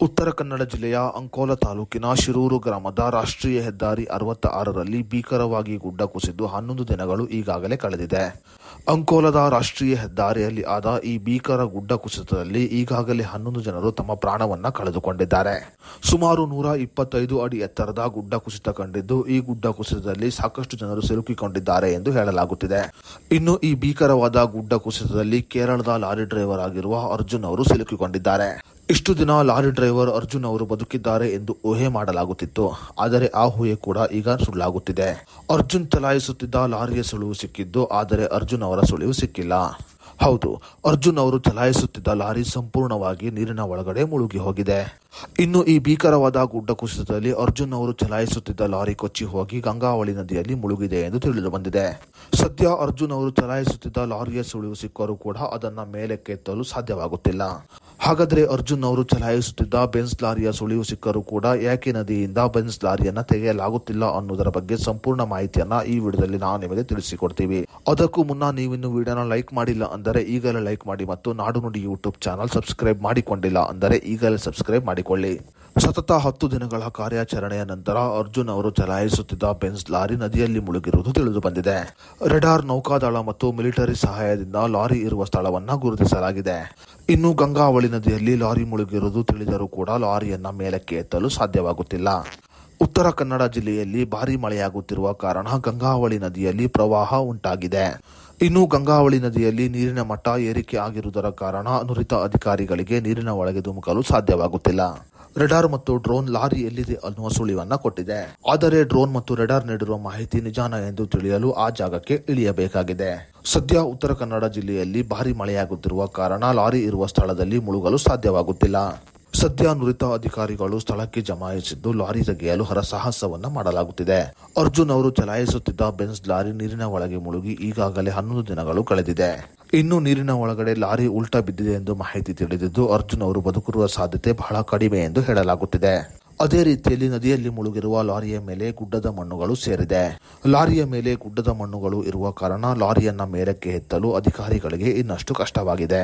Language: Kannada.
ಉತ್ತರ ಕನ್ನಡ ಜಿಲ್ಲೆಯ ಅಂಕೋಲ ತಾಲೂಕಿನ ಶಿರೂರು ಗ್ರಾಮದ ರಾಷ್ಟ್ರೀಯ ಹೆದ್ದಾರಿ 66ರಲ್ಲಿ ಭೀಕರವಾಗಿ ಗುಡ್ಡ ಕುಸಿದು 11 ದಿನಗಳು ಈಗಾಗಲೇ ಕಳೆದಿದೆ. ಅಂಕೋಲದ ರಾಷ್ಟ್ರೀಯ ಹೆದ್ದಾರಿಯಲ್ಲಿ ಆದ ಈ ಭೀಕರ ಗುಡ್ಡ ಕುಸಿತದಲ್ಲಿ ಈಗಾಗಲೇ 11 ಜನರು ತಮ್ಮ ಪ್ರಾಣವನ್ನ ಕಳೆದುಕೊಂಡಿದ್ದಾರೆ. ಸುಮಾರು 125 ಅಡಿ ಎತ್ತರದ ಗುಡ್ಡ ಕುಸಿತ ಕಂಡಿದ್ದು, ಈ ಗುಡ್ಡ ಕುಸಿತದಲ್ಲಿ ಸಾಕಷ್ಟು ಜನರು ಸಿಲುಕಿಕೊಂಡಿದ್ದಾರೆ ಎಂದು ಹೇಳಲಾಗುತ್ತಿದೆ. ಇನ್ನು ಈ ಭೀಕರವಾದ ಗುಡ್ಡ ಕುಸಿತದಲ್ಲಿ ಕೇರಳದ ಲಾರಿ ಡ್ರೈವರ್ ಆಗಿರುವ ಅರ್ಜುನ್ ಅವರು ಸಿಲುಕಿಕೊಂಡಿದ್ದಾರೆ. ಇಷ್ಟು ದಿನ ಲಾರಿ ಡ್ರೈವರ್ ಅರ್ಜುನ್ ಅವರು ಬದುಕಿದ್ದಾರೆ ಎಂದು ಊಹೆ ಮಾಡಲಾಗುತ್ತಿತ್ತು. ಆದರೆ ಆ ಊಹೆ ಕೂಡ ಈಗ ಸುಳ್ಳಾಗುತ್ತಿದೆ. ಅರ್ಜುನ್ ಚಲಾಯಿಸುತ್ತಿದ್ದ ಲಾರಿಯ ಸುಳಿವು ಸಿಕ್ಕಿದ್ದು, ಆದರೆ ಅರ್ಜುನ್ ಅವರ ಸುಳಿವು ಸಿಕ್ಕಿಲ್ಲ. ಹೌದು, ಅರ್ಜುನ್ ಅವರು ಚಲಾಯಿಸುತ್ತಿದ್ದ ಲಾರಿ ಸಂಪೂರ್ಣವಾಗಿ ನೀರಿನ ಒಳಗಡೆ ಮುಳುಗಿ ಹೋಗಿದೆ. ಇನ್ನು ಈ ಭೀಕರವಾದ ಗುಡ್ಡ ಕುಸಿತದಲ್ಲಿ ಅರ್ಜುನ್ ಅವರು ಚಲಾಯಿಸುತ್ತಿದ್ದ ಲಾರಿ ಕೊಚ್ಚಿ ಹೋಗಿ ಗಂಗಾವಳಿ ನದಿಯಲ್ಲಿ ಮುಳುಗಿದೆ ಎಂದು ತಿಳಿದು ಬಂದಿದೆ. ಸದ್ಯ ಅರ್ಜುನ್ ಅವರು ಚಲಾಯಿಸುತ್ತಿದ್ದ ಲಾರಿಯ ಸುಳಿವು ಸಿಕ್ಕರೂ ಕೂಡ ಅದನ್ನ ಮೇಲಕ್ಕೆತ್ತಲು ಸಾಧ್ಯವಾಗುತ್ತಿಲ್ಲ. ಹಾಗಾದ್ರೆ ಅರ್ಜುನ್ ಅವರು ಚಲಾಯಿಸುತ್ತಿದ್ದ ಬೆನ್ಸ್ ಲಾರಿಯ ಸುಳಿವು ಸಿಕ್ಕರೂ ಕೂಡ ಯಾಕೆ ನದಿಯಿಂದ ಬೆನ್ಸ್ ಲಾರಿಯನ್ನ ತೆಗೆಯಲಾಗುತ್ತಿಲ್ಲ ಅನ್ನೋದರ ಬಗ್ಗೆ ಸಂಪೂರ್ಣ ಮಾಹಿತಿಯನ್ನ ಈ ವಿಡಿಯೋದಲ್ಲಿ ನಾವು ನಿಮಗೆ ತಿಳಿಸಿಕೊಡ್ತೀವಿ. ಅದಕ್ಕೂ ಮುನ್ನ ನೀವಿನ್ನು ವಿಡಿಯೋನ ಲೈಕ್ ಮಾಡಿಲ್ಲ ಅಂದರೆ ಈಗಲೇ ಲೈಕ್ ಮಾಡಿ ಮತ್ತು ನಾಡು ನುಡಿ ಯೂಟ್ಯೂಬ್ ಚಾನಲ್ ಸಬ್ಸ್ಕ್ರೈಬ್ ಮಾಡಿಕೊಂಡಿಲ್ಲ ಅಂದರೆ ಈಗಲೇ ಸಬ್ಸ್ಕ್ರೈಬ್ ಮಾಡಿಕೊಳ್ಳಿ. ಸತತ 10 ದಿನಗಳ ಕಾರ್ಯಾಚರಣೆಯ ನಂತರ ಅರ್ಜುನ್ ಅವರು ಚಲಾಯಿಸುತ್ತಿದ್ದ ಬೆನ್ಸ್ ಲಾರಿ ನದಿಯಲ್ಲಿ ಮುಳುಗಿರುವುದು ತಿಳಿದು ಬಂದಿದೆ. ರೆಡಾರ್, ನೌಕಾದಳ ಮತ್ತು ಮಿಲಿಟರಿ ಸಹಾಯದಿಂದ ಲಾರಿ ಇರುವ ಸ್ಥಳವನ್ನ ಗುರುತಿಸಲಾಗಿದೆ. ಇನ್ನು ಗಂಗಾವಳಿ ನದಿಯಲ್ಲಿ ಲಾರಿ ಮುಳುಗಿರುವುದು ತಿಳಿದರೂ ಕೂಡ ಲಾರಿಯನ್ನ ಮೇಲಕ್ಕೆ ಎತ್ತಲು ಸಾಧ್ಯವಾಗುತ್ತಿಲ್ಲ. ಉತ್ತರ ಕನ್ನಡ ಜಿಲ್ಲೆಯಲ್ಲಿ ಭಾರೀ ಮಳೆಯಾಗುತ್ತಿರುವ ಕಾರಣ ಗಂಗಾವಳಿ ನದಿಯಲ್ಲಿ ಪ್ರವಾಹ ಉಂಟಾಗಿದೆ. ಇನ್ನು ಗಂಗಾವಳಿ ನದಿಯಲ್ಲಿ ನೀರಿನ ಮಟ್ಟ ಏರಿಕೆ ಆಗಿರುವುದರ ಕಾರಣ ನುರಿತ ಅಧಿಕಾರಿಗಳಿಗೆ ನೀರಿನ ಒಳಗೆ ಧುಮುಕಲು ಸಾಧ್ಯವಾಗುತ್ತಿಲ್ಲ. ರೆಡಾರ್ ಮತ್ತು ಡ್ರೋನ್ ಲಾರಿ ಎಲ್ಲಿದೆ ಅನ್ನುವ ಸುಳಿವನ್ನ ಕೊಟ್ಟಿದೆ. ಆದರೆ ಡ್ರೋನ್ ಮತ್ತು ರೆಡಾರ್ ನೀಡಿರುವ ಮಾಹಿತಿ ನಿಜಾನ ಎಂದು ತಿಳಿಯಲು ಆ ಜಾಗಕ್ಕೆ ಇಳಿಯಬೇಕಾಗಿದೆ. ಸದ್ಯ ಉತ್ತರ ಕನ್ನಡ ಜಿಲ್ಲೆಯಲ್ಲಿ ಭಾರೀ ಮಳೆಯಾಗುತ್ತಿರುವ ಕಾರಣ ಲಾರಿ ಇರುವ ಸ್ಥಳದಲ್ಲಿ ಮುಳುಗಲು ಸಾಧ್ಯವಾಗುತ್ತಿಲ್ಲ. ಸದ್ಯ ನುರಿತ ಅಧಿಕಾರಿಗಳು ಸ್ಥಳಕ್ಕೆ ಜಮಾಯಿಸಿದ್ದು ಲಾರಿ ತೆಗೆಯಲು ಹರಸಾಹಸವನ್ನ ಮಾಡಲಾಗುತ್ತಿದೆ. ಅರ್ಜುನ್ ಅವರು ಚಲಾಯಿಸುತ್ತಿದ್ದ ಬೆನ್ಸ್ ಲಾರಿ ನೀರಿನ ಒಳಗೆ ಮುಳುಗಿ ಈಗಾಗಲೇ 11 ದಿನಗಳು ಕಳೆದಿದೆ. ಇನ್ನು ನೀರಿನ ಒಳಗಡೆ ಲಾರಿ ಉಲ್ಟಾ ಬಿದ್ದಿದೆ ಎಂದು ಮಾಹಿತಿ ತಿಳಿದಿದ್ದು, ಅರ್ಜುನ್ ಅವರು ಬದುಕಿರುವ ಸಾಧ್ಯತೆ ಬಹಳ ಕಡಿಮೆ ಎಂದು ಹೇಳಲಾಗುತ್ತಿದೆ. ಅದೇ ರೀತಿಯಲ್ಲಿ ನದಿಯಲ್ಲಿ ಮುಳುಗಿರುವ ಲಾರಿಯ ಮೇಲೆ ಗುಡ್ಡದ ಮಣ್ಣುಗಳು ಸೇರಿದೆ. ಲಾರಿಯ ಮೇಲೆ ಗುಡ್ಡದ ಮಣ್ಣುಗಳು ಇರುವ ಕಾರಣ ಲಾರಿಯನ್ನ ಮೇಲಕ್ಕೆ ಎತ್ತಲು ಅಧಿಕಾರಿಗಳಿಗೆ ಇನ್ನಷ್ಟು ಕಷ್ಟವಾಗಿದೆ.